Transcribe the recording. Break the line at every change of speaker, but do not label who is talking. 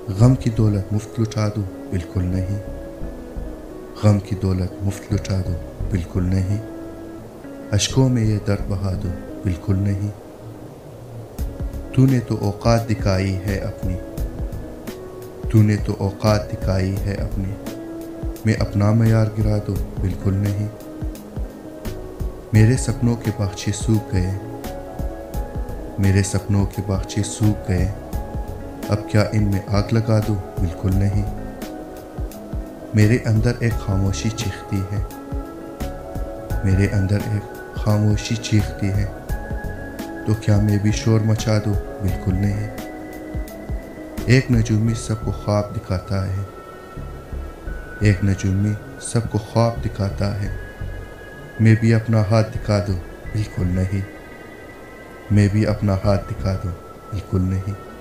غم کی دولت مفت لٹا دو بالکل نہیں، غم کی دولت مفت لٹا دو بالکل نہیں، اشکوں میں یہ درد بہا دو بالکل نہیں۔ تو نے تو اوقات دکھائی ہے اپنی، تو نے تو اوقات دکھائی ہے اپنی، میں اپنا معیار گرا دو بالکل نہیں۔ میرے سپنوں کے باغچے سوکھ گئے، میرے سپنوں کے باغچے سوکھ گئے، اب کیا ان میں آگ لگا دو بالکل نہیں۔ میرے اندر ایک خاموشی چیختی ہے، میرے اندر ایک خاموشی چیختی ہے، تو کیا میں بھی شور مچا دوں بالکل نہیں۔ ایک نجومی سب کو خواب دکھاتا ہے، ایک نجومی سب کو خواب دکھاتا ہے، میں بھی اپنا ہاتھ دکھا دوں بالکل نہیں، میں بھی اپنا ہاتھ دکھا دوں بالکل نہیں۔